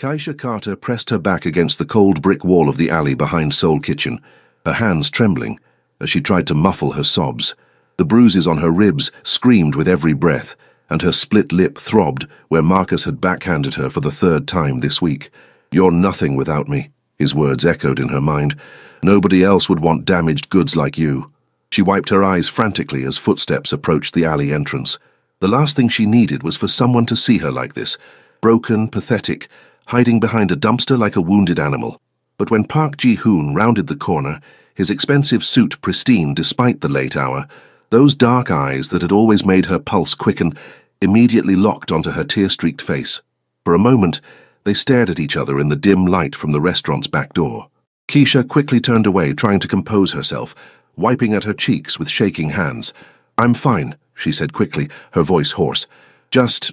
Keisha Carter pressed her back against the cold brick wall of the alley behind Soul Kitchen, her hands trembling as she tried to muffle her sobs. The bruises on her ribs screamed with every breath, and her split lip throbbed where Marcus had backhanded her for the third time this week. "You're nothing without me," his words echoed in her mind. "Nobody else would want damaged goods like you." She wiped her eyes frantically as footsteps approached the alley entrance. The last thing she needed was for someone to see her like this, broken, pathetic, hiding behind a dumpster like a wounded animal. But when Park Ji-hoon rounded the corner, his expensive suit pristine despite the late hour, those dark eyes that had always made her pulse quicken immediately locked onto her tear-streaked face. For a moment, they stared at each other in the dim light from the restaurant's back door. Keisha quickly turned away, trying to compose herself, wiping at her cheeks with shaking hands. "I'm fine," she said quickly, her voice hoarse. Just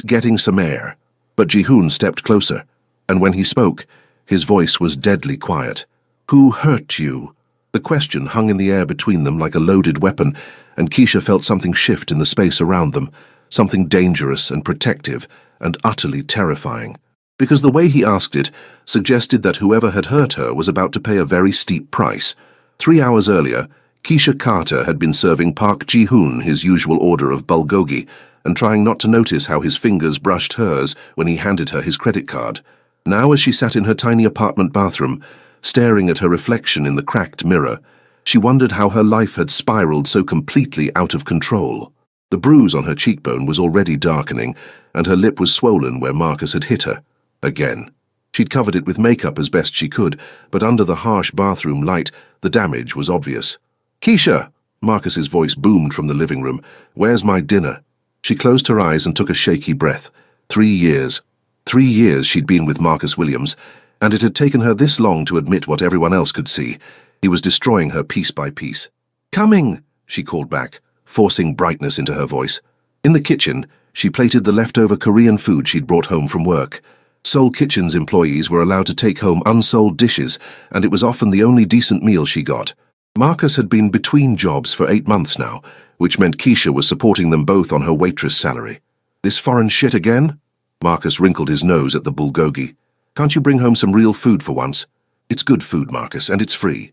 getting some air." But Ji-hoon stepped closer, and when he spoke, his voice was deadly quiet. "Who hurt you?" The question hung in the air between them like a loaded weapon, and Keisha felt something shift in the space around them, something dangerous and protective and utterly terrifying. Because the way he asked it suggested that whoever had hurt her was about to pay a very steep price. 3 hours earlier, Keisha Carter had been serving Park Ji-hoon his usual order of bulgogi and trying not to notice how his fingers brushed hers when he handed her his credit card. Now, as she sat in her tiny apartment bathroom, staring at her reflection in the cracked mirror, she wondered how her life had spiraled so completely out of control. The bruise on her cheekbone was already darkening, and her lip was swollen where Marcus had hit her. Again. She'd covered it with makeup as best she could, but under the harsh bathroom light, the damage was obvious. "Keisha!" Marcus's voice boomed from the living room. "Where's my dinner?" She closed her eyes and took a shaky breath. 3 years. 3 years she'd been with Marcus Williams, and it had taken her this long to admit what everyone else could see. He was destroying her piece by piece. "Coming!" she called back, forcing brightness into her voice. In the kitchen, she plated the leftover Korean food she'd brought home from work. Seoul Kitchen's employees were allowed to take home unsold dishes, and it was often the only decent meal she got. Marcus had been between jobs for 8 months now, which meant Keisha was supporting them both on her waitress salary. "This foreign shit again?" Marcus wrinkled his nose at the bulgogi. "Can't you bring home some real food for once?" "It's good food, Marcus, and it's free."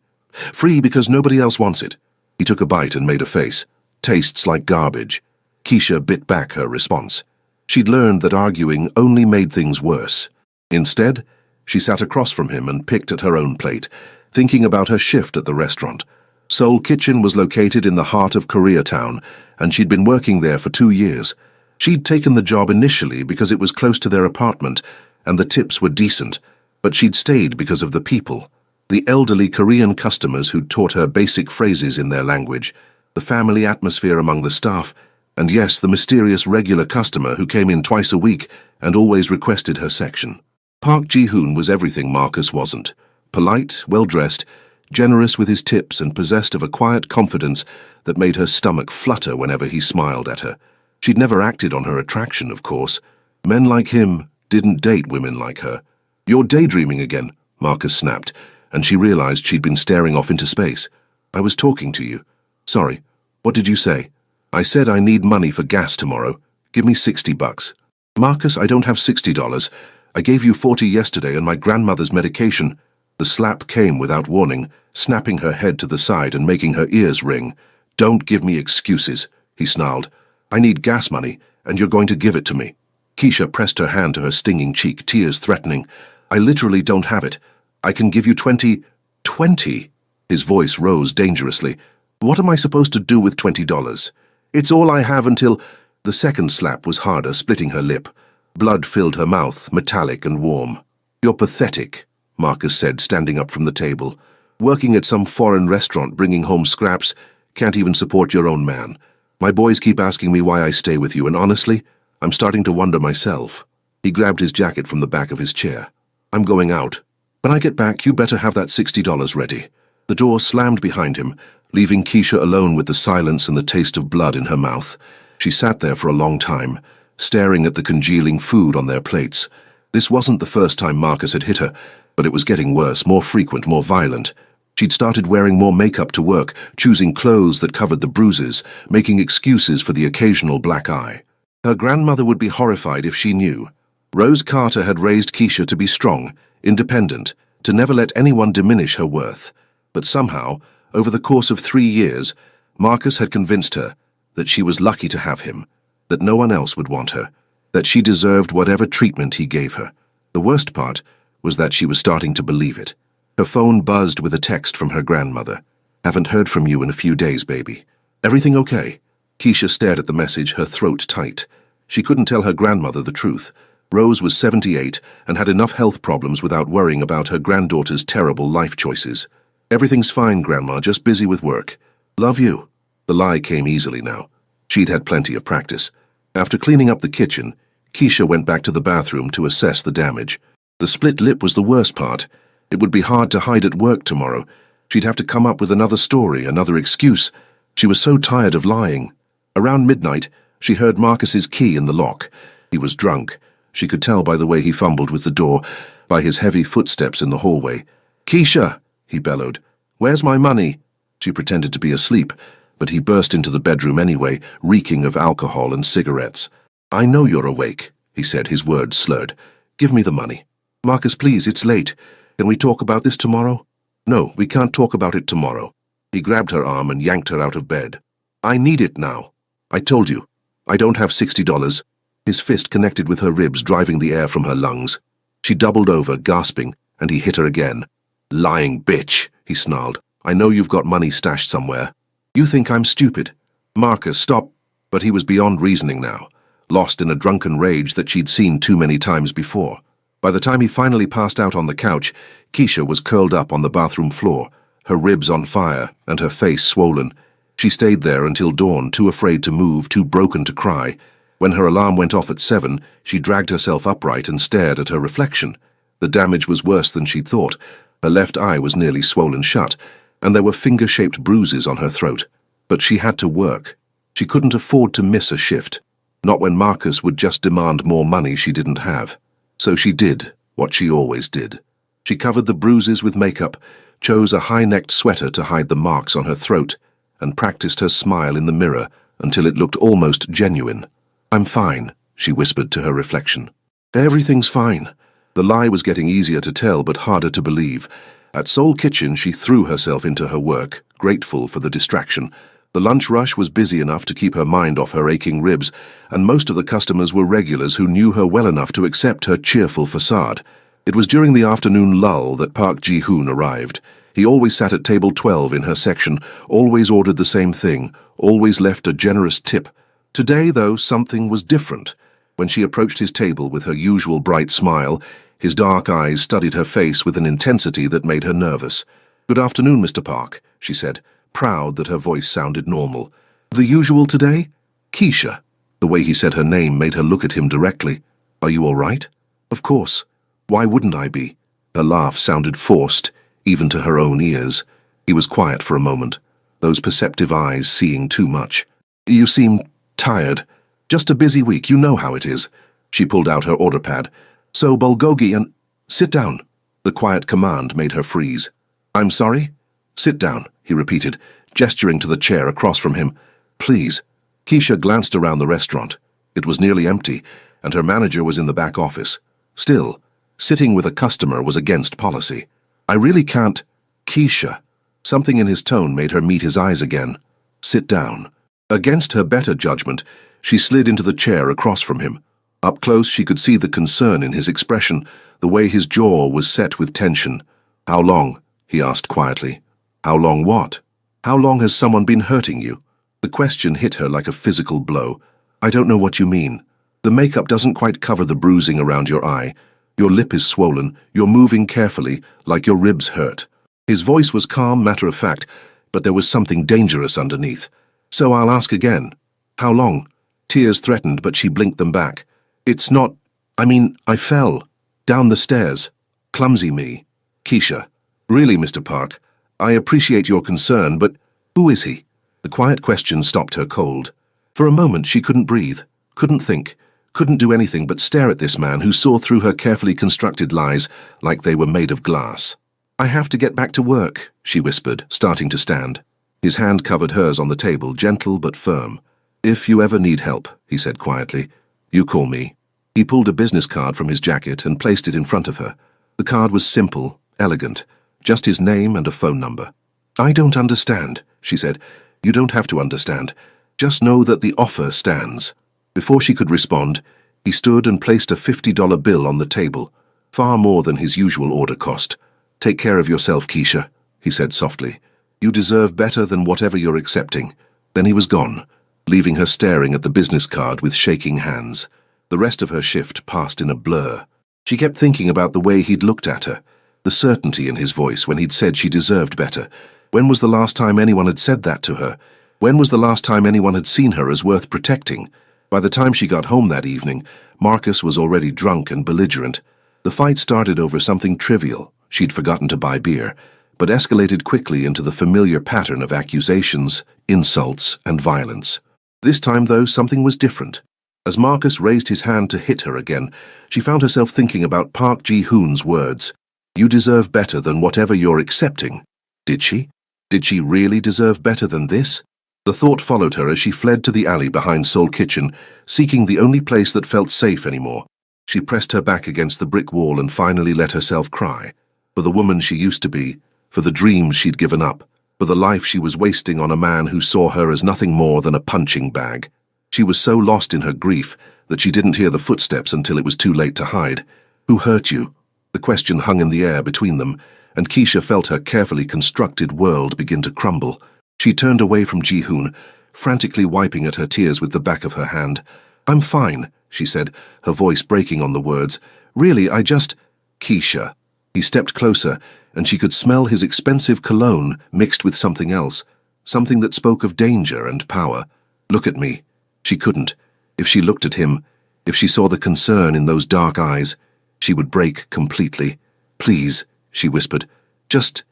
"Free because nobody else wants it." He took a bite and made a face. "Tastes like garbage." Keisha bit back her response. She'd learned that arguing only made things worse. Instead, she sat across from him and picked at her own plate, thinking about her shift at the restaurant. Seoul Kitchen was located in the heart of Koreatown, and she'd been working there for 2 years. She'd taken the job initially because it was close to their apartment, and the tips were decent, but she'd stayed because of the people. The elderly Korean customers who'd taught her basic phrases in their language, the family atmosphere among the staff, and yes, the mysterious regular customer who came in twice a week and always requested her section. Park Ji-hoon was everything Marcus wasn't. Polite, well-dressed, generous with his tips, and possessed of a quiet confidence that made her stomach flutter whenever he smiled at her. She'd never acted on her attraction, of course. Men like him didn't date women like her. "You're daydreaming again," Marcus snapped, and she realized she'd been staring off into space. "I was talking to you." "Sorry, what did you say?" "I said I need money for gas tomorrow. Give me $60. "Marcus, I don't have $60. I gave you 40 yesterday and my grandmother's medication." The slap came without warning, snapping her head to the side and making her ears ring. "Don't give me excuses," he snarled. "I need gas money, and you're going to give it to me." Keisha pressed her hand to her stinging cheek, tears threatening. "I literally don't have it. I can give you 20. 20? His voice rose dangerously. "What am I supposed to do with $20? It's all I have until—" The second slap was harder, splitting her lip. Blood filled her mouth, metallic and warm. "You're pathetic," Marcus said, standing up from the table. "Working at some foreign restaurant, bringing home scraps, can't even support your own man. My boys keep asking me why I stay with you, and honestly, I'm starting to wonder myself." He grabbed his jacket from the back of his chair. "I'm going out. When I get back, you better have that $60 ready." The door slammed behind him, leaving Keisha alone with the silence and the taste of blood in her mouth. She sat there for a long time, staring at the congealing food on their plates. This wasn't the first time Marcus had hit her, but it was getting worse, more frequent, more violent. She'd started wearing more makeup to work, choosing clothes that covered the bruises, making excuses for the occasional black eye. Her grandmother would be horrified if she knew. Rose Carter had raised Keisha to be strong, independent, to never let anyone diminish her worth. But somehow, over the course of 3 years, Marcus had convinced her that she was lucky to have him, that no one else would want her, that she deserved whatever treatment he gave her. The worst part was that she was starting to believe it. Her phone buzzed with a text from her grandmother. "Haven't heard from you in a few days, baby. Everything okay?" Keisha stared at the message, her throat tight. She couldn't tell her grandmother the truth. Rose was 78 and had enough health problems without worrying about her granddaughter's terrible life choices. "Everything's fine, Grandma, just busy with work. Love you." The lie came easily now. She'd had plenty of practice. After cleaning up the kitchen, Keisha went back to the bathroom to assess the damage. The split lip was the worst part. It would be hard to hide at work tomorrow. She'd have to come up with another story, another excuse. She was so tired of lying. Around midnight, she heard Marcus's key in the lock. He was drunk. She could tell by the way he fumbled with the door, by his heavy footsteps in the hallway. "Keisha!" he bellowed. "Where's my money?" She pretended to be asleep, but he burst into the bedroom anyway, reeking of alcohol and cigarettes. "I know you're awake," he said, his words slurred. "Give me the money." "Marcus, please, it's late. Can we talk about this tomorrow?" "No, we can't talk about it tomorrow." He grabbed her arm and yanked her out of bed. "I need it now. I told you. I don't have $60. His fist connected with her ribs, driving the air from her lungs. She doubled over, gasping, and he hit her again. "Lying bitch," he snarled. "I know you've got money stashed somewhere. You think I'm stupid?" "Marcus, stop." But he was beyond reasoning now, lost in a drunken rage that she'd seen too many times before. By the time he finally passed out on the couch, Keisha was curled up on the bathroom floor, her ribs on fire and her face swollen. She stayed there until dawn, too afraid to move, too broken to cry. When her alarm went off at 7, she dragged herself upright and stared at her reflection. The damage was worse than she'd thought. Her left eye was nearly swollen shut, and there were finger-shaped bruises on her throat. But she had to work. She couldn't afford to miss a shift, not when Marcus would just demand more money she didn't have. So she did what she always did. She covered the bruises with makeup, chose a high-necked sweater to hide the marks on her throat, and practiced her smile in the mirror until it looked almost genuine. "I'm fine," she whispered to her reflection. "Everything's fine." The lie was getting easier to tell but harder to believe. At Soul Kitchen, she threw herself into her work, grateful for the distraction. The lunch rush was busy enough to keep her mind off her aching ribs, and most of the customers were regulars who knew her well enough to accept her cheerful facade. It was during the afternoon lull that Park Ji-hoon arrived. He always sat at table 12 in her section, always ordered the same thing, always left a generous tip. Today, though, something was different. When she approached his table with her usual bright smile, his dark eyes studied her face with an intensity that made her nervous. "Good afternoon, Mr. Park," she said, proud that her voice sounded normal. "The usual today?" "Keisha." The way he said her name made her look at him directly. "Are you all right?" "Of course. Why wouldn't I be?" Her laugh sounded forced, even to her own ears. He was quiet for a moment, those perceptive eyes seeing too much. "You seem tired. Just a busy week, you know how it is." She pulled out her order pad. "So bulgogi and—" "Sit down." The quiet command made her freeze. "I'm sorry?" "Sit down," he repeated, gesturing to the chair across from him. "Please." Keisha glanced around the restaurant. It was nearly empty, and her manager was in the back office. Still, sitting with a customer was against policy. "I really can't—" "Keisha." Something in his tone made her meet his eyes again. "Sit down." Against her better judgment, she slid into the chair across from him. Up close, she could see the concern in his expression, the way his jaw was set with tension. "How long?" he asked quietly. "How long what? How long has someone been hurting you?" The question hit her like a physical blow. "I don't know what you mean. The makeup doesn't quite cover the bruising around your eye. Your lip is swollen, you're moving carefully, like your ribs hurt." His voice was calm, matter-of-fact, but there was something dangerous underneath. "So I'll ask again. How long?" Tears threatened, but she blinked them back. "It's not— I fell. Down the stairs. Clumsy me." "Keisha." "Really, Mr. Park, I appreciate your concern, but who is he?" The quiet question stopped her cold. For a moment she couldn't breathe, couldn't think, couldn't do anything but stare at this man who saw through her carefully constructed lies like they were made of glass. "I have to get back to work," she whispered, starting to stand. His hand covered hers on the table, gentle but firm. "If you ever need help," he said quietly, "you call me." He pulled a business card from his jacket and placed it in front of her. The card was simple, elegant, just his name and a phone number. "I don't understand," she said. "You don't have to understand. Just know that the offer stands." Before she could respond, he stood and placed a $50 bill on the table, far more than his usual order cost. "Take care of yourself, Keisha," he said softly. "You deserve better than whatever you're accepting." Then he was gone, leaving her staring at the business card with shaking hands. The rest of her shift passed in a blur. She kept thinking about the way he'd looked at her, the certainty in his voice when he'd said she deserved better. When was the last time anyone had said that to her? When was the last time anyone had seen her as worth protecting? By the time she got home that evening, Marcus was already drunk and belligerent. The fight started over something trivial. She'd forgotten to buy beer, but escalated quickly into the familiar pattern of accusations, insults, and violence. This time, though, something was different. As Marcus raised his hand to hit her again, she found herself thinking about Park Ji-hoon's words. "You deserve better than whatever you're accepting." Did she? Did she really deserve better than this? The thought followed her as she fled to the alley behind Seoul Kitchen, seeking the only place that felt safe anymore. She pressed her back against the brick wall and finally let herself cry. For the woman she used to be, for the dreams she'd given up, for the life she was wasting on a man who saw her as nothing more than a punching bag. She was so lost in her grief that she didn't hear the footsteps until it was too late to hide. "Who hurt you?" The question hung in the air between them, and Keisha felt her carefully constructed world begin to crumble. She turned away from Ji-hoon, frantically wiping at her tears with the back of her hand. "I'm fine," she said, her voice breaking on the words. "Really, I just—" "Keisha." He stepped closer, and she could smell his expensive cologne mixed with something else, something that spoke of danger and power. "Look at me." She couldn't. If she looked at him, if she saw the concern in those dark eyes, she would break completely. "Please," she whispered. Just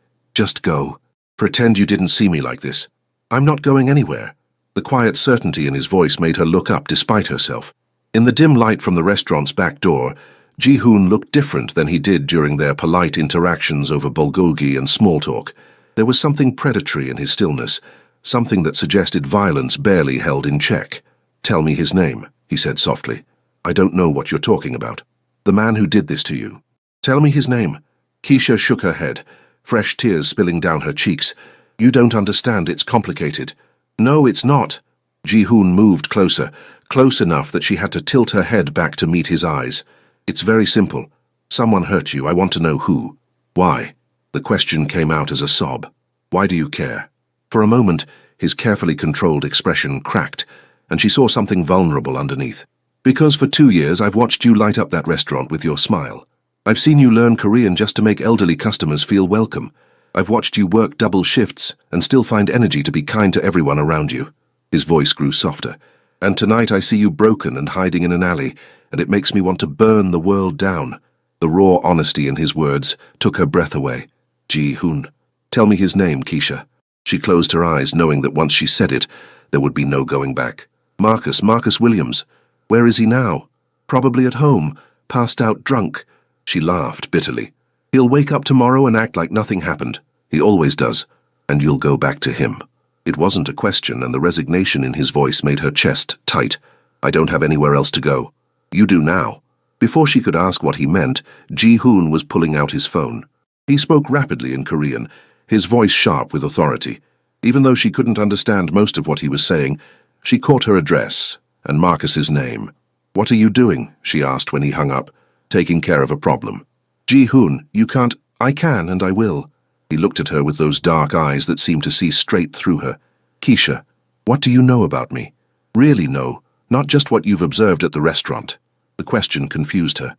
go. Pretend you didn't see me like this." "I'm not going anywhere." The quiet certainty in his voice made her look up despite herself. In the dim light from the restaurant's back door, Ji-hoon looked different than he did during their polite interactions over bulgogi and small talk. There was something predatory in his stillness, something that suggested violence barely held in check. "Tell me his name," he said softly. "I don't know what you're talking about. The man who did this to you. Tell me his name." Keisha shook her head, fresh tears spilling down her cheeks. "You don't understand, it's complicated." "No, it's not." Ji-hoon moved closer, close enough that she had to tilt her head back to meet his eyes. "It's very simple. Someone hurt you. I want to know who." "Why?" The question came out as a sob. "Why do you care?" For a moment, his carefully controlled expression cracked, and she saw something vulnerable underneath. "Because for 2 years I've watched you light up that restaurant with your smile. I've seen you learn Korean just to make elderly customers feel welcome. I've watched you work double shifts and still find energy to be kind to everyone around you." His voice grew softer. "And tonight I see you broken and hiding in an alley, and it makes me want to burn the world down." The raw honesty in his words took her breath away. "Ji-hoon. Tell me his name, Keisha." She closed her eyes, knowing that once she said it, there would be no going back. Marcus Williams. Where is he now?" "Probably at home, passed out drunk." She laughed bitterly. "He'll wake up tomorrow and act like nothing happened. He always does. And you'll go back to him." It wasn't a question, and the resignation in his voice made her chest tight. "I don't have anywhere else to go." "You do now." Before she could ask what he meant, Ji-hoon was pulling out his phone. He spoke rapidly in Korean, his voice sharp with authority. Even though she couldn't understand most of what he was saying, she caught her address and Marcus's name. "What are you doing?" she asked when he hung up. "Taking care of a problem." "Ji-hoon, you can't—" "I can, and I will." He looked at her with those dark eyes that seemed to see straight through her. "Keisha, what do you know about me? Really know, not just what you've observed at the restaurant." The question confused her.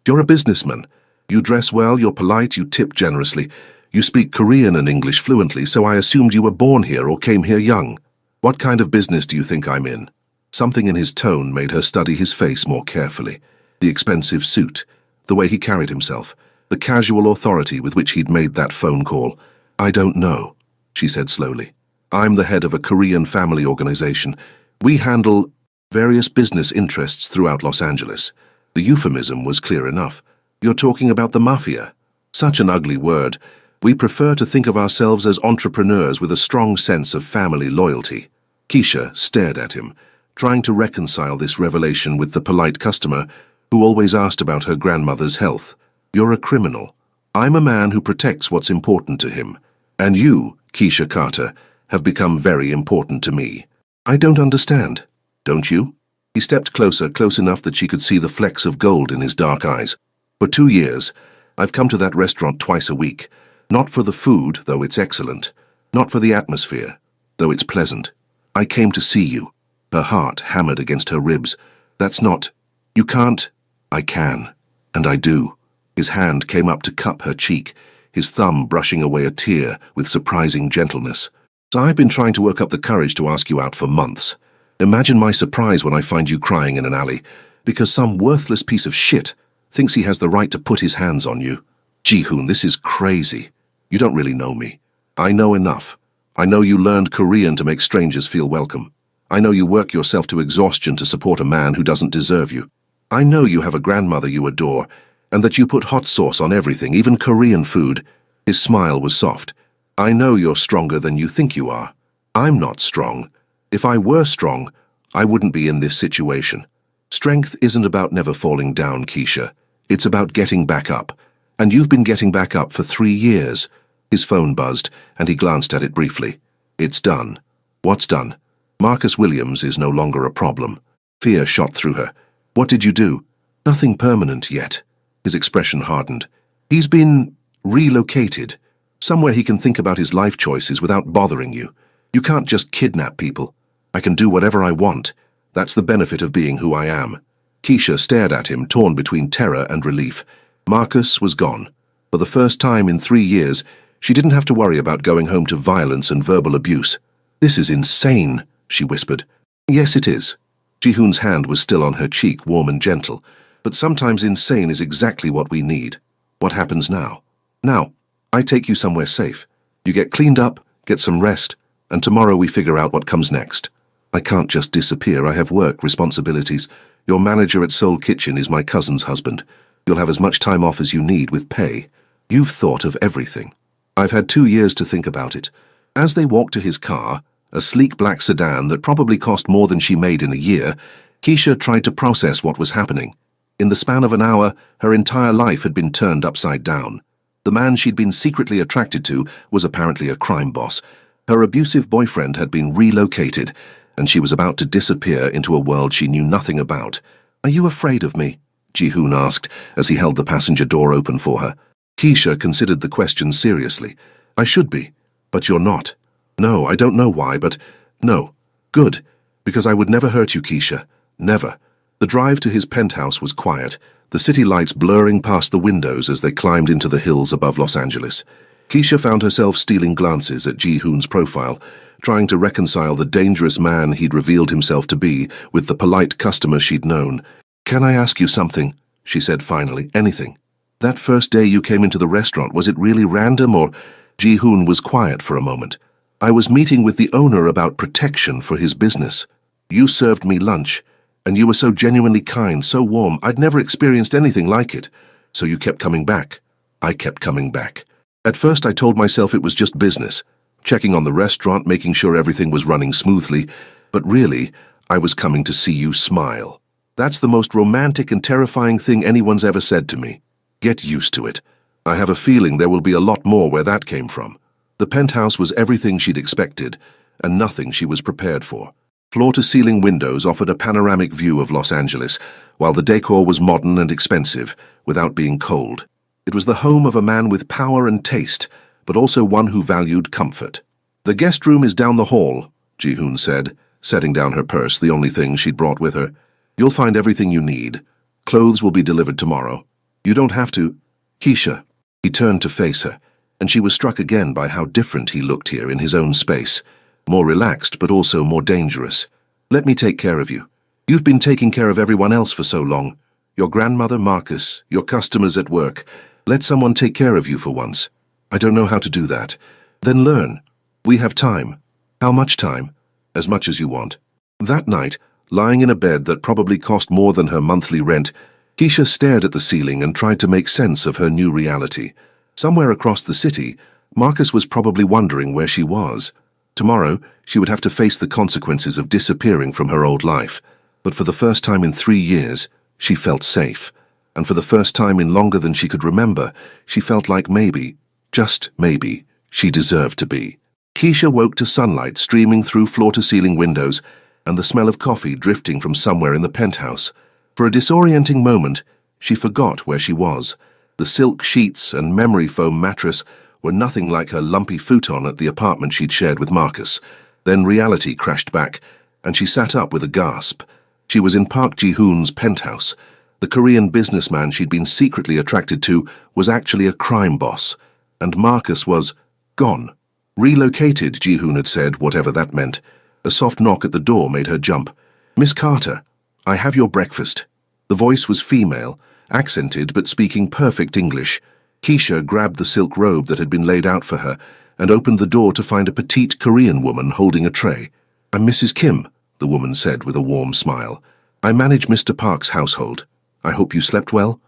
You're a businessman. You dress well, you're polite, you tip generously. You speak Korean and English fluently, so I assumed you were born here or came here young. What kind of business do you think I'm in?" Something in his tone made her study his face more carefully. The expensive suit, the way he carried himself, the casual authority with which he'd made that phone call. "I don't know," she said slowly. "I'm the head of a Korean family organization. We handle various business interests throughout Los Angeles." The euphemism was clear enough. "You're talking about the Mafia." Such an ugly word. "We prefer to think of ourselves as entrepreneurs with a strong sense of family loyalty." Keisha stared at him, trying to reconcile this revelation with the polite customer who always asked about her grandmother's health. You're a criminal. I'm a man who protects what's important to him. And you, Keisha Carter, have become very important to me. I don't understand. Don't you? He stepped closer, close enough that she could see the flecks of gold in his dark eyes. For 2 years, I've come to that restaurant twice a week. Not for the food, though it's excellent. Not for the atmosphere, though it's pleasant. I came to see you. Her heart hammered against her ribs. That's not... You can't... I can. And I do. His hand came up to cup her cheek, his thumb brushing away a tear with surprising gentleness. So I've been trying to work up the courage to ask you out for months. Imagine my surprise when I find you crying in an alley, because some worthless piece of shit thinks he has the right to put his hands on you. Ji-hoon, this is crazy. You don't really know me. I know enough. I know you learned Korean to make strangers feel welcome. I know you work yourself to exhaustion to support a man who doesn't deserve you. I know you have a grandmother you adore, and that you put hot sauce on everything, even Korean food. His smile was soft. I know you're stronger than you think you are. I'm not strong. If I were strong, I wouldn't be in this situation. Strength isn't about never falling down, Keisha. It's about getting back up. And you've been getting back up for 3 years. His phone buzzed, and he glanced at it briefly. It's done. What's done? Marcus Williams is no longer a problem. Fear shot through her. What did you do? Nothing permanent yet. His expression hardened. He's been relocated. Somewhere he can think about his life choices without bothering you. You can't just kidnap people. I can do whatever I want. That's the benefit of being who I am. Keisha stared at him, torn between terror and relief. Marcus was gone. For the first time in 3 years, she didn't have to worry about going home to violence and verbal abuse. This is insane, she whispered. Yes, it is. Ji-hoon's hand was still on her cheek, warm and gentle. But sometimes insane is exactly what we need. What happens now? Now, I take you somewhere safe. You get cleaned up, get some rest, and tomorrow we figure out what comes next. I can't just disappear. I have work, responsibilities. Your manager at Soul Kitchen is my cousin's husband. You'll have as much time off as you need with pay. You've thought of everything. I've had 2 years to think about it. As they walked to his car, a sleek black sedan that probably cost more than she made in a year, Keisha tried to process what was happening. In the span of an hour, her entire life had been turned upside down. The man she'd been secretly attracted to was apparently a crime boss. Her abusive boyfriend had been relocated, and she was about to disappear into a world she knew nothing about. Are you afraid of me? Ji-hoon asked as he held the passenger door open for her. Keisha considered the question seriously. I should be, but you're not. No, I don't know why, but no. Good, because I would never hurt you, Keisha. Never. The drive to his penthouse was quiet, the city lights blurring past the windows as they climbed into the hills above Los Angeles. Keisha found herself stealing glances at Ji-hoon's profile, trying to reconcile the dangerous man he'd revealed himself to be with the polite customer she'd known. Can I ask you something? She said finally. Anything. That first day you came into the restaurant, was it really random or... Ji-hoon was quiet for a moment. I was meeting with the owner about protection for his business. You served me lunch, and you were so genuinely kind, so warm. I'd never experienced anything like it. So you kept coming back. I kept coming back. At first I told myself it was just business, checking on the restaurant, making sure everything was running smoothly, but really, I was coming to see you smile. That's the most romantic and terrifying thing anyone's ever said to me. Get used to it. I have a feeling there will be a lot more where that came from. The penthouse was everything she'd expected, and nothing she was prepared for. Floor-to-ceiling windows offered a panoramic view of Los Angeles, while the decor was modern and expensive, without being cold. It was the home of a man with power and taste, but also one who valued comfort. The guest room is down the hall, Ji-hoon said, setting down her purse, the only thing she'd brought with her. You'll find everything you need. Clothes will be delivered tomorrow. You don't have to... Keisha. He turned to face her, and she was struck again by how different he looked here in his own space. More relaxed, but also more dangerous. Let me take care of you. You've been taking care of everyone else for so long. Your grandmother, Marcus, your customers at work. Let someone take care of you for once. I don't know how to do that. Then learn. We have time. How much time? As much as you want. That night, lying in a bed that probably cost more than her monthly rent, Keisha stared at the ceiling and tried to make sense of her new reality. Somewhere across the city, Marcus was probably wondering where she was. Tomorrow, she would have to face the consequences of disappearing from her old life. But for the first time in 3 years, she felt safe. And for the first time in longer than she could remember, she felt like maybe, just maybe, she deserved to be. Keisha woke to sunlight streaming through floor-to-ceiling windows and the smell of coffee drifting from somewhere in the penthouse. For a disorienting moment, she forgot where she was. The silk sheets and memory foam mattress were nothing like her lumpy futon at the apartment she'd shared with Marcus. Then reality crashed back, and she sat up with a gasp. She was in Park Ji-hoon's penthouse. The Korean businessman she'd been secretly attracted to was actually a crime boss, and Marcus was gone. Relocated, Ji-hoon had said, whatever that meant. A soft knock at the door made her jump. "Miss Carter, I have your breakfast." The voice was female, accented but speaking perfect English. Keisha grabbed the silk robe that had been laid out for her and opened the door to find a petite Korean woman holding a tray. "I'm Mrs. Kim," the woman said with a warm smile. "I manage Mr. Park's household. I hope you slept well?"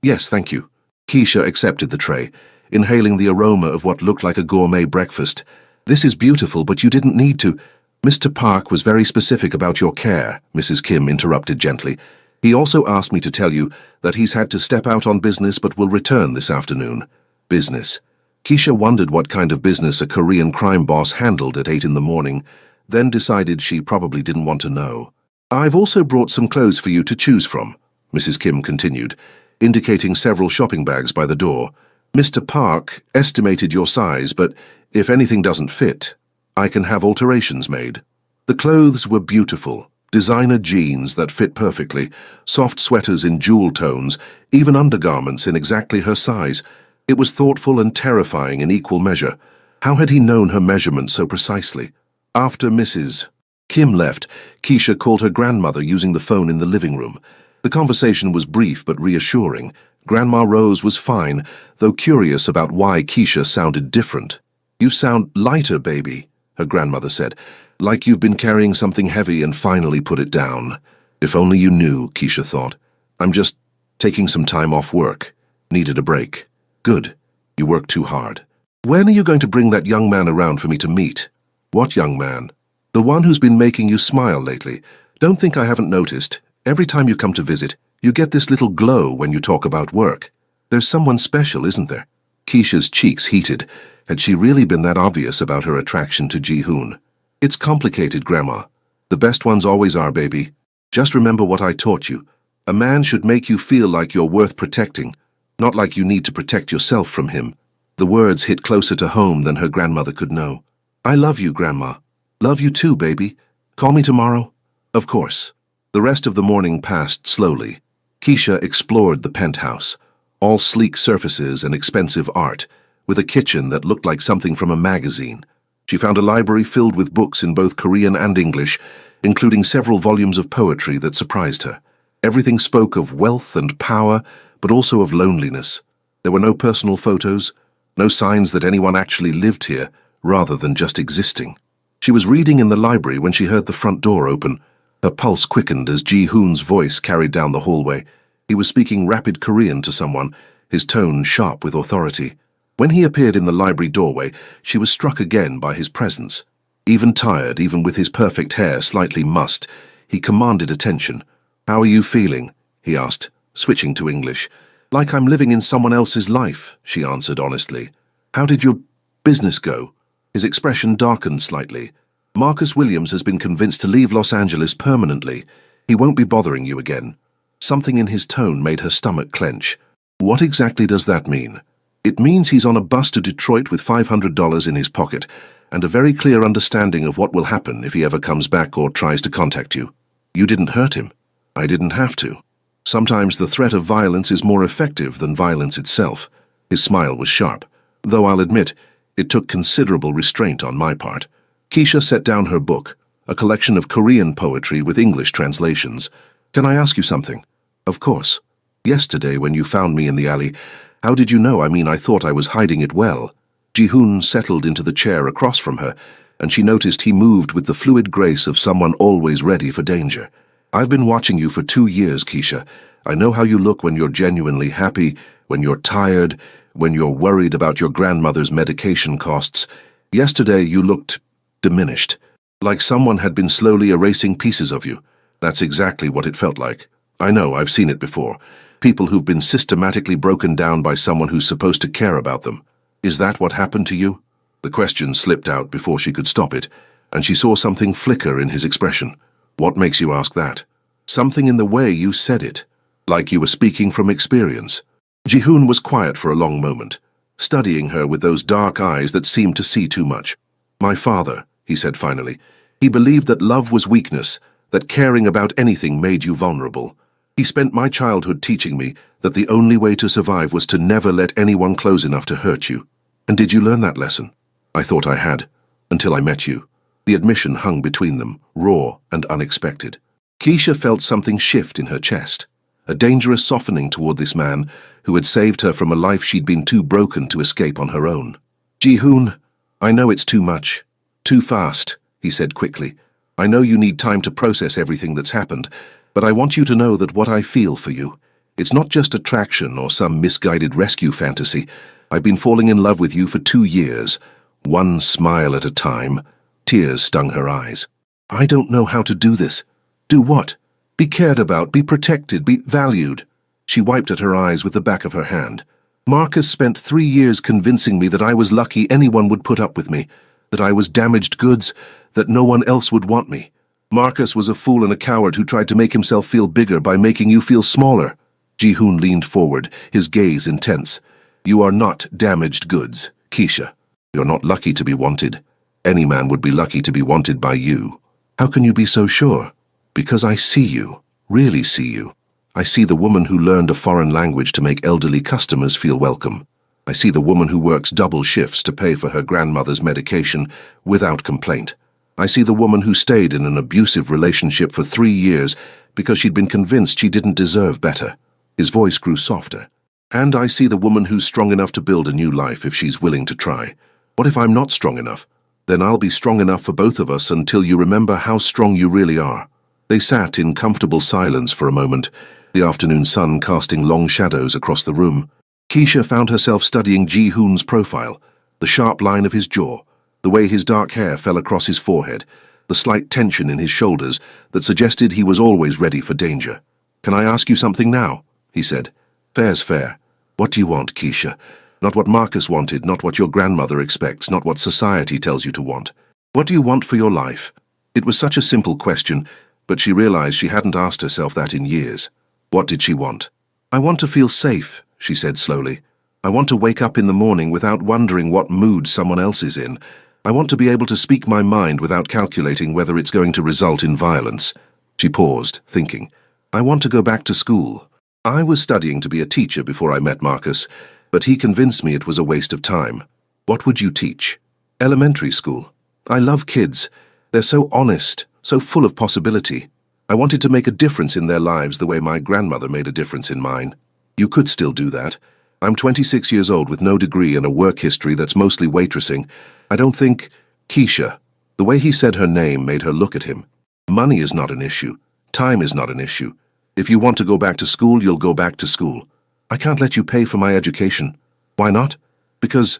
Yes, thank you." Keisha accepted the tray, inhaling the aroma of what looked like a gourmet breakfast. "This is beautiful, but you didn't need to." "Mr. Park was very specific about your care," Mrs. Kim interrupted gently. "He also asked me to tell you that he's had to step out on business but will return this afternoon." Business. Keisha wondered what kind of business a Korean crime boss handled at 8 in the morning, then decided she probably didn't want to know. "I've also brought some clothes for you to choose from," Mrs. Kim continued, indicating several shopping bags by the door. "Mr. Park estimated your size, but if anything doesn't fit, I can have alterations made." The clothes were beautiful. Designer jeans that fit perfectly, soft sweaters in jewel tones, even undergarments in exactly her size. It was thoughtful and terrifying in equal measure. How had he known her measurements so precisely? After Mrs. Kim left, Keisha called her grandmother using the phone in the living room. The conversation was brief but reassuring. Grandma Rose was fine, though curious about why Keisha sounded different. "You sound lighter, baby," her grandmother said, "like you've been carrying something heavy and finally put it down." If only you knew, Keisha thought. "I'm just taking some time off work. Needed a break." "Good. You work too hard." "When are you going to bring that young man around for me to meet?" "What young man?" "The one who's been making you smile lately. Don't think I haven't noticed. Every time you come to visit, you get this little glow when you talk about work. There's someone special, isn't there?" Keisha's cheeks heated. Had she really been that obvious about her attraction to Ji-hoon? "It's complicated, Grandma. The best ones always are, baby. Just remember what I taught you. A man should make you feel like you're worth protecting, not like you need to protect yourself from him." The words hit closer to home than her grandmother could know. "I love you, Grandma. Love you too, baby. Call me tomorrow?" "Of course." The rest of the morning passed slowly. Keisha explored the penthouse, all sleek surfaces and expensive art, with a kitchen that looked like something from a magazine. She found a library filled with books in both Korean and English, including several volumes of poetry that surprised her. Everything spoke of wealth and power, but also of loneliness. There were no personal photos, no signs that anyone actually lived here, rather than just existing. She was reading in the library when she heard the front door open. Her pulse quickened as Ji-hoon's voice carried down the hallway. He was speaking rapid Korean to someone, his tone sharp with authority. When he appeared in the library doorway, she was struck again by his presence. Even tired, even with his perfect hair slightly mussed, he commanded attention. "How are you feeling?" he asked, switching to English. "Like I'm living in someone else's life," she answered honestly. "How did your business go?" His expression darkened slightly. "Marcus Williams has been convinced to leave Los Angeles permanently. He won't be bothering you again." Something in his tone made her stomach clench. What exactly does that mean? "It means he's on a bus to Detroit with $500 in his pocket and a very clear understanding of what will happen if he ever comes back or tries to contact you. You didn't hurt him." "I didn't have to. Sometimes the threat of violence is more effective than violence itself." His smile was sharp, though I'll admit it took considerable restraint on my part. Keisha set down her book, a collection of Korean poetry with English translations. "Can I ask you something?" "Of course. Yesterday when you found me in the alley, how did you know? I thought I was hiding it well." Ji-hoon settled into the chair across from her, and she noticed he moved with the fluid grace of someone always ready for danger. "I've been watching you for 2 years, Keisha. I know how you look when you're genuinely happy, when you're tired, when you're worried about your grandmother's medication costs. Yesterday you looked diminished, like someone had been slowly erasing pieces of you. That's exactly what it felt like. I know, I've seen it before. People who've been systematically broken down by someone who's supposed to care about them. Is that what happened to you? The question slipped out before she could stop it, and she saw something flicker in his expression. What makes you ask that? Something in the way you said it, like you were speaking from experience. Ji-hoon was quiet for a long moment, studying her with those dark eyes that seemed to see too much. My father, he said finally, he believed that love was weakness, that caring about anything made you vulnerable. He spent my childhood teaching me that the only way to survive was to never let anyone close enough to hurt you. And did you learn that lesson? I thought I had, until I met you. The admission hung between them, raw and unexpected. Keisha felt something shift in her chest, a dangerous softening toward this man who had saved her from a life she'd been too broken to escape on her own. Ji-hoon, I know it's too much. Too fast, he said quickly. I know you need time to process everything that's happened, but I want you to know that what I feel for you, it's not just attraction or some misguided rescue fantasy. I've been falling in love with you for 2 years, one smile at a time. Tears stung her eyes. I don't know how to do this. Do what? Be cared about, be protected, be valued. She wiped at her eyes with the back of her hand. Marcus spent 3 years convincing me that I was lucky anyone would put up with me, that I was damaged goods, that no one else would want me. Marcus was a fool and a coward who tried to make himself feel bigger by making you feel smaller. Ji-hoon leaned forward, his gaze intense. You are not damaged goods, Keisha. You're not lucky to be wanted. Any man would be lucky to be wanted by you. How can you be so sure? Because I see you, really see you. I see the woman who learned a foreign language to make elderly customers feel welcome. I see the woman who works double shifts to pay for her grandmother's medication without complaint. I see the woman who stayed in an abusive relationship for 3 years because she'd been convinced she didn't deserve better. His voice grew softer. And I see the woman who's strong enough to build a new life if she's willing to try. What if I'm not strong enough? Then I'll be strong enough for both of us until you remember how strong you really are. They sat in comfortable silence for a moment, the afternoon sun casting long shadows across the room. Keisha found herself studying Ji-hoon's profile, the sharp line of his jaw, the way his dark hair fell across his forehead, the slight tension in his shoulders that suggested he was always ready for danger. Can I ask you something now? He said. Fair's fair. What do you want, Keisha? Not what Marcus wanted, not what your grandmother expects, not what society tells you to want. What do you want for your life? It was such a simple question, but she realized she hadn't asked herself that in years. What did she want? I want to feel safe, she said slowly. I want to wake up in the morning without wondering what mood someone else is in. I want to be able to speak my mind without calculating whether it's going to result in violence. She paused, thinking. I want to go back to school. I was studying to be a teacher before I met Marcus, but he convinced me it was a waste of time. What would you teach? Elementary school. I love kids. They're so honest, so full of possibility. I wanted to make a difference in their lives the way my grandmother made a difference in mine. You could still do that. I'm 26 years old with no degree and a work history that's mostly waitressing. I don't think... Keisha. The way he said her name made her look at him. Money is not an issue. Time is not an issue. If you want to go back to school, you'll go back to school. I can't let you pay for my education. Why not? Because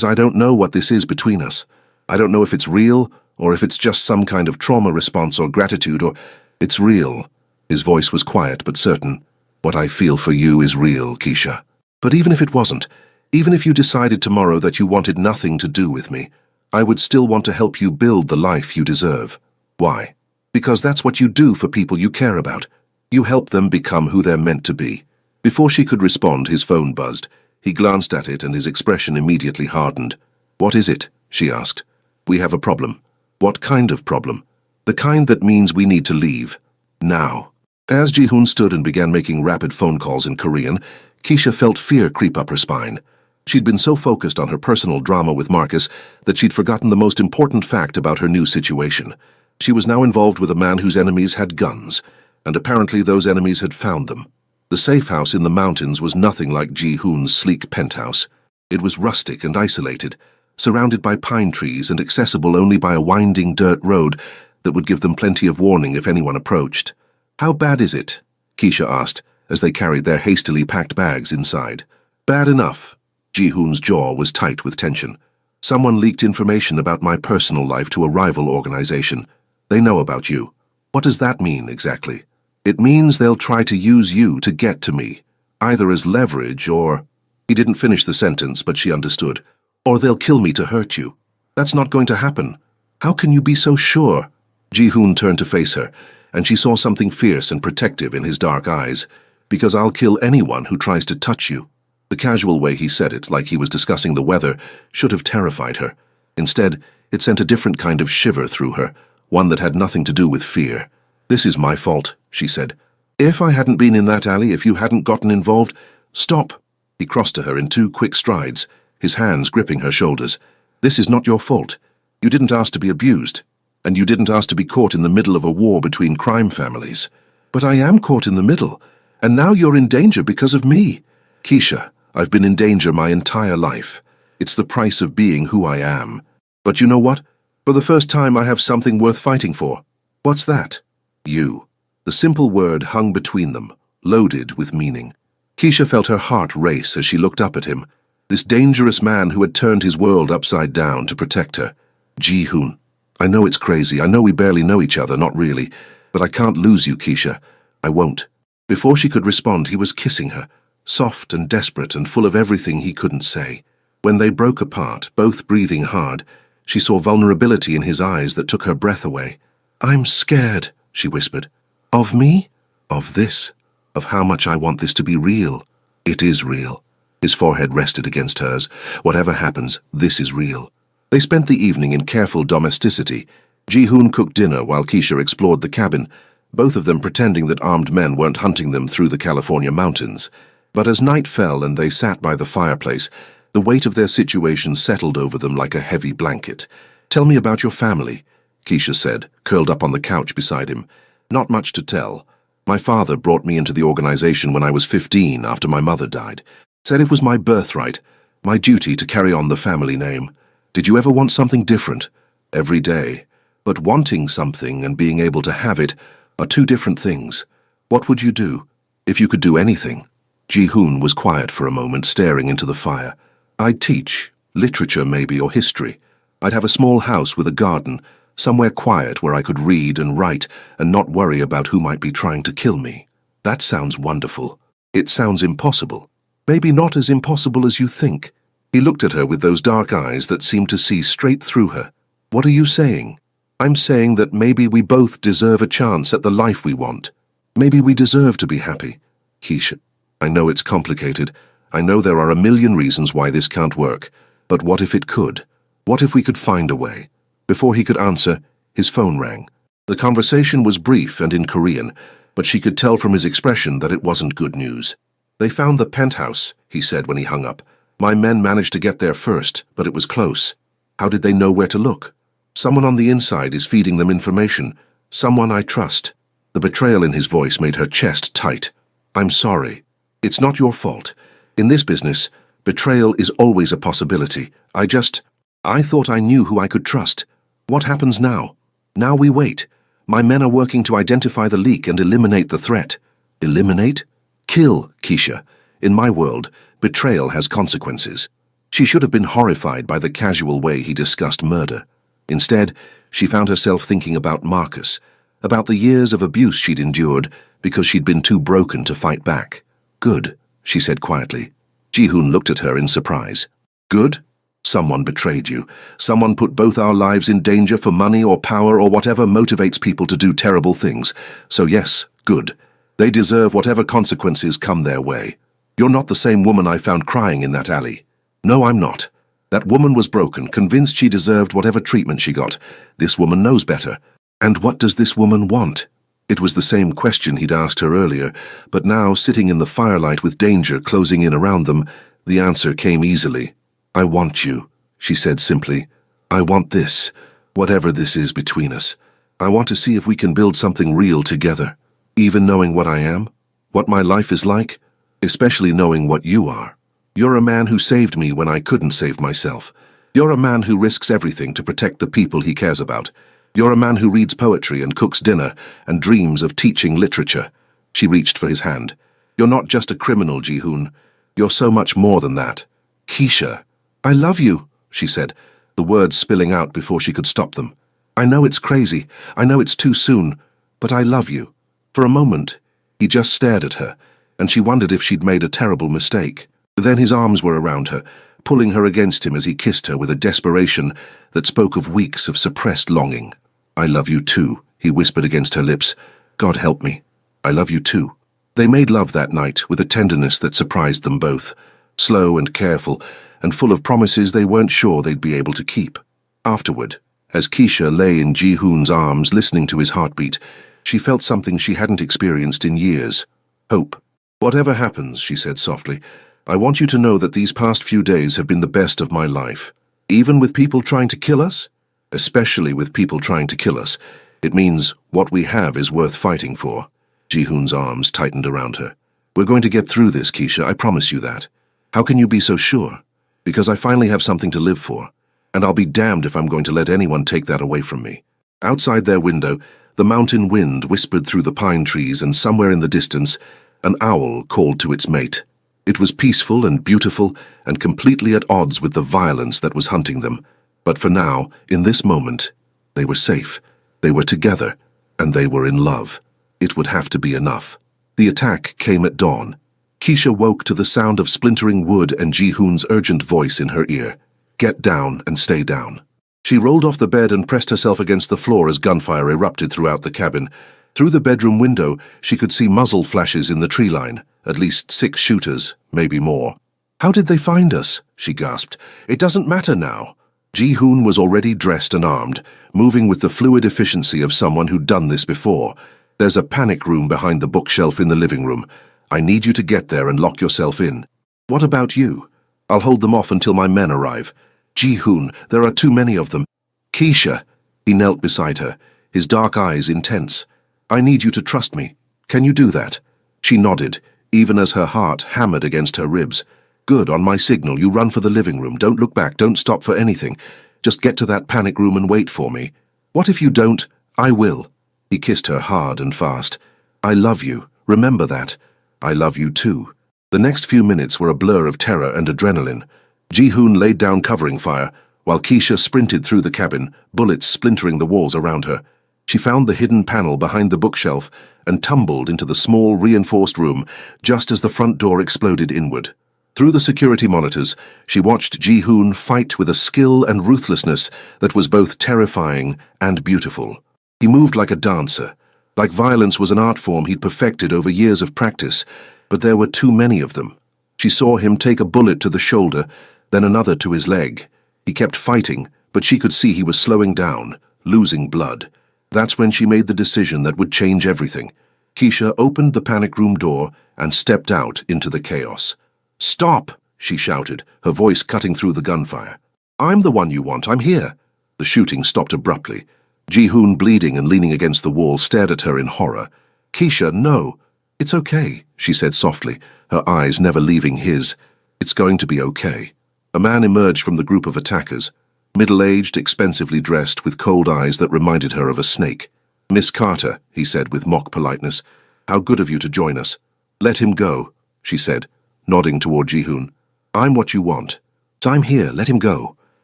I don't know what this is between us. I don't know if it's real, or if it's just some kind of trauma response or gratitude, or... It's real. His voice was quiet but certain. What I feel for you is real, Keisha. But even if it wasn't, even if you decided tomorrow that you wanted nothing to do with me, I would still want to help you build the life you deserve. Why? Because that's what you do for people you care about. You help them become who they're meant to be. Before she could respond, his phone buzzed. He glanced at it and his expression immediately hardened. What is it? She asked. We have a problem. What kind of problem? The kind that means we need to leave. Now. As Ji-hoon stood and began making rapid phone calls in Korean, Keisha felt fear creep up her spine. She'd been so focused on her personal drama with Marcus that she'd forgotten the most important fact about her new situation. She was now involved with a man whose enemies had guns, and apparently those enemies had found them. The safe house in the mountains was nothing like Ji-hoon's sleek penthouse. It was rustic and isolated, surrounded by pine trees and accessible only by a winding dirt road that would give them plenty of warning if anyone approached. How bad is it? Keisha asked, as they carried their hastily packed bags inside. Bad enough. Ji-hoon's jaw was tight with tension. Someone leaked information about my personal life to a rival organization. They know about you. What does that mean, exactly? It means they'll try to use you to get to me, either as leverage or—" He didn't finish the sentence, but she understood. "Or they'll kill me to hurt you. That's not going to happen. How can you be so sure?" Ji-hoon turned to face her, and she saw something fierce and protective in his dark eyes. "Because I'll kill anyone who tries to touch you." The casual way he said it, like he was discussing the weather, should have terrified her. Instead, it sent a different kind of shiver through her, one that had nothing to do with fear. "This is my fault," she said. "If I hadn't been in that alley, if you hadn't gotten involved—" "Stop!" He crossed to her in 2 quick strides, his hands gripping her shoulders. "This is not your fault. You didn't ask to be abused, and you didn't ask to be caught in the middle of a war between crime families." "But I am caught in the middle, and now you're in danger because of me." "Keisha, I've been in danger my entire life. It's the price of being who I am. But you know what? For the first time I have something worth fighting for." "What's that?" "You." The simple word hung between them, loaded with meaning. Keisha felt her heart race as she looked up at him, this dangerous man who had turned his world upside down to protect her. "Ji-hoon, I know it's crazy, I know we barely know each other, not really, but I can't lose you, Keisha. I won't." Before she could respond, he was kissing her, soft and desperate and full of everything he couldn't say. When they broke apart, both breathing hard, she saw vulnerability in his eyes that took her breath away. "I'm scared," she whispered. "Of me? Of this? Of how much I want this to be real?" "It is real." His forehead rested against hers. "Whatever happens, this is real." They spent the evening in careful domesticity. Ji-hoon cooked dinner while Keisha explored the cabin, both of them pretending that armed men weren't hunting them through the California mountains. But as night fell and they sat by the fireplace, the weight of their situation settled over them like a heavy blanket. "Tell me about your family," Keisha said, curled up on the couch beside him. "Not much to tell. My father brought me into the organization when I was 15 after my mother died. Said it was my birthright, my duty to carry on the family name. Did you ever want something different?" "Every day. But wanting something and being able to have it are 2 different things. What would you do, if you could do anything?" Ji-hoon was quiet for a moment, staring into the fire. "I'd teach, literature maybe, or history. I'd have a small house with a garden, somewhere quiet where I could read and write and not worry about who might be trying to kill me." "That sounds wonderful." "It sounds impossible. Maybe not as impossible as you think." He looked at her with those dark eyes that seemed to see straight through her. "What are you saying?" "I'm saying that maybe we both deserve a chance at the life we want. Maybe we deserve to be happy." "Keisha, I know it's complicated. I know there are a million reasons why this can't work. But what if it could? What if we could find a way?" Before he could answer, his phone rang. The conversation was brief and in Korean, but she could tell from his expression that it wasn't good news. "They found the penthouse," he said when he hung up. "My men managed to get there first, but it was close." "How did they know where to look?" "Someone on the inside is feeding them information. Someone I trust." The betrayal in his voice made her chest tight. "I'm sorry. It's not your fault. In this business, betrayal is always a possibility. I thought I knew who I could trust. What happens now? Now we wait. My men are working to identify the leak and eliminate the threat." "Eliminate?" "Kill, Keisha. In my world, betrayal has consequences." She should have been horrified by the casual way he discussed murder. Instead, she found herself thinking about Marcus, about the years of abuse she'd endured because she'd been too broken to fight back. "Good," she said quietly. Ji-hoon looked at her in surprise. "Good? Someone betrayed you. Someone put both our lives in danger for money or power or whatever motivates people to do terrible things. So yes, good. They deserve whatever consequences come their way. You're not the same woman I found crying in that alley." "No, I'm not. That woman was broken, convinced she deserved whatever treatment she got. This woman knows better. And what does this woman want?" It was the same question he'd asked her earlier, but now, sitting in the firelight with danger closing in around them, the answer came easily. "I want you," she said simply. "I want this, whatever this is between us. I want to see if we can build something real together, even knowing what I am, what my life is like, especially knowing what you are. You're a man who saved me when I couldn't save myself. You're a man who risks everything to protect the people he cares about. You're a man who reads poetry and cooks dinner and dreams of teaching literature." She reached for his hand. "You're not just a criminal, Ji-hoon. You're so much more than that." "Keisha." "I love you," she said, the words spilling out before she could stop them. "I know it's crazy. I know it's too soon. But I love you." For a moment, he just stared at her, and she wondered if she'd made a terrible mistake. Then his arms were around her, pulling her against him as he kissed her with a desperation that spoke of weeks of suppressed longing. "I love you too," he whispered against her lips. "God help me. I love you too." They made love that night with a tenderness that surprised them both, slow and careful, and full of promises they weren't sure they'd be able to keep. Afterward, as Keisha lay in Ji-hoon's arms listening to his heartbeat, she felt something she hadn't experienced in years: hope. "Whatever happens," she said softly, "I want you to know that these past few days have been the best of my life. Even with people trying to kill us? Especially with people trying to kill us. It means what we have is worth fighting for." Ji-hoon's arms tightened around her. "We're going to get through this, Keisha, I promise you that." "How can you be so sure?" "Because I finally have something to live for, and I'll be damned if I'm going to let anyone take that away from me." Outside their window, the mountain wind whispered through the pine trees, and somewhere in the distance, an owl called to its mate. It was peaceful and beautiful and completely at odds with the violence that was hunting them. But for now, in this moment, they were safe, they were together, and they were in love. It would have to be enough. The attack came at dawn. Keisha woke to the sound of splintering wood and Ji-hoon's urgent voice in her ear. "Get down and stay down." She rolled off the bed and pressed herself against the floor as gunfire erupted throughout the cabin. Through the bedroom window, she could see muzzle flashes in the tree line, at least 6 shooters, maybe more. "How did they find us?" she gasped. "It doesn't matter now." Ji-hoon was already dressed and armed, moving with the fluid efficiency of someone who'd done this before. "There's a panic room behind the bookshelf in the living room. I need you to get there and lock yourself in." "What about you?" "I'll hold them off until my men arrive." "Ji-hoon, there are too many of them." "Keisha." He knelt beside her, his dark eyes intense. "I need you to trust me. Can you do that?" She nodded, even as her heart hammered against her ribs. "Good, on my signal, you run for the living room. Don't look back, don't stop for anything. Just get to that panic room and wait for me." "What if you don't?" "I will." He kissed her hard and fast. "I love you. Remember that." "I love you too." The next few minutes were a blur of terror and adrenaline. Ji-hoon laid down covering fire, while Keisha sprinted through the cabin, bullets splintering the walls around her. She found the hidden panel behind the bookshelf and tumbled into the small, reinforced room just as the front door exploded inward. Through the security monitors, she watched Ji-hoon fight with a skill and ruthlessness that was both terrifying and beautiful. He moved like a dancer, like violence was an art form he'd perfected over years of practice, but there were too many of them. She saw him take a bullet to the shoulder, then another to his leg. He kept fighting, but she could see he was slowing down, losing blood. That's when she made the decision that would change everything. Keisha opened the panic room door and stepped out into the chaos. "Stop!" she shouted, her voice cutting through the gunfire. "I'm the one you want, I'm here." The shooting stopped abruptly. Ji-hoon, bleeding and leaning against the wall, stared at her in horror. "Keisha, no." "It's okay," she said softly, her eyes never leaving his. "It's going to be okay." A man emerged from the group of attackers, middle-aged, expensively dressed, with cold eyes that reminded her of a snake. "Miss Carter," he said with mock politeness, "how good of you to join us." "Let him go," she said, nodding toward Ji-hoon. "I'm what you want." "I'm here, let him go."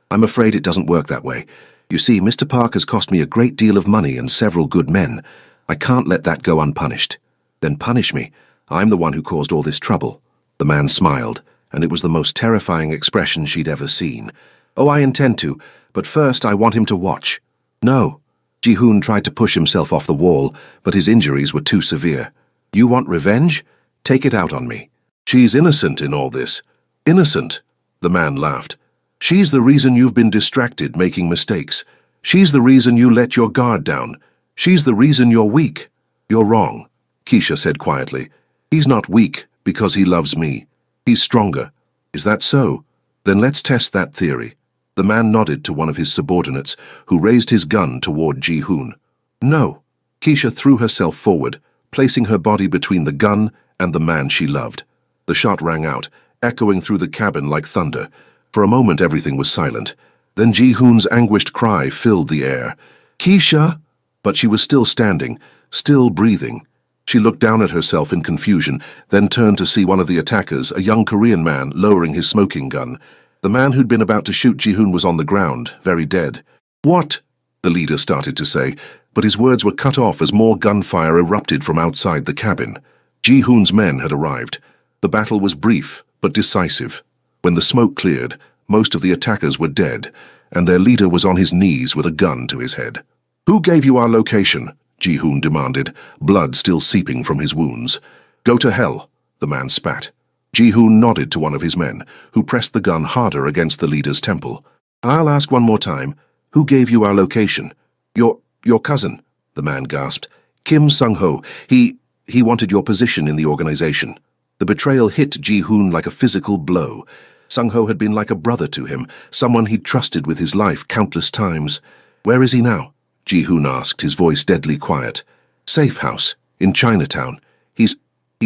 "I'm afraid it doesn't work that way. You see, Mr. Park has cost me a great deal of money and several good men. I can't let that go unpunished." "Then punish me. I'm the one who caused all this trouble." The man smiled, and it was the most terrifying expression she'd ever seen. "Oh, I intend to, but first I want him to watch." "No." Ji-hoon tried to push himself off the wall, but his injuries were too severe. "You want revenge? Take it out on me." "She's innocent in all this." "Innocent?" The man laughed. "She's the reason you've been distracted, making mistakes. She's the reason you let your guard down. She's the reason you're weak." "You're wrong," Keisha said quietly. "He's not weak because he loves me. He's stronger." "Is that so? Then let's test that theory." The man nodded to one of his subordinates, who raised his gun toward Ji-hoon. "No." Keisha threw herself forward, placing her body between the gun and the man she loved. The shot rang out, echoing through the cabin like thunder. For a moment everything was silent. Then Ji-hoon's anguished cry filled the air. "Keisha!" But she was still standing, still breathing. She looked down at herself in confusion, then turned to see one of the attackers, a young Korean man, lowering his smoking gun. The man who'd been about to shoot Ji-hoon was on the ground, very dead. "What?" the leader started to say, but his words were cut off as more gunfire erupted from outside the cabin. Ji-hoon's men had arrived. The battle was brief, but decisive. When the smoke cleared, most of the attackers were dead, and their leader was on his knees with a gun to his head. "Who gave you our location?" Ji-hoon demanded, blood still seeping from his wounds. "Go to hell," the man spat. Ji-hoon nodded to one of his men, who pressed the gun harder against the leader's temple. "I'll ask one more time. Who gave you our location?" Your cousin," the man gasped. "Kim Sung-ho. He wanted your position in the organization." The betrayal hit Ji-hoon like a physical blow. Sung-ho had been like a brother to him, someone he'd trusted with his life countless times. "Where is he now?" Ji-hoon asked, his voice deadly quiet. "Safe house, in Chinatown. He's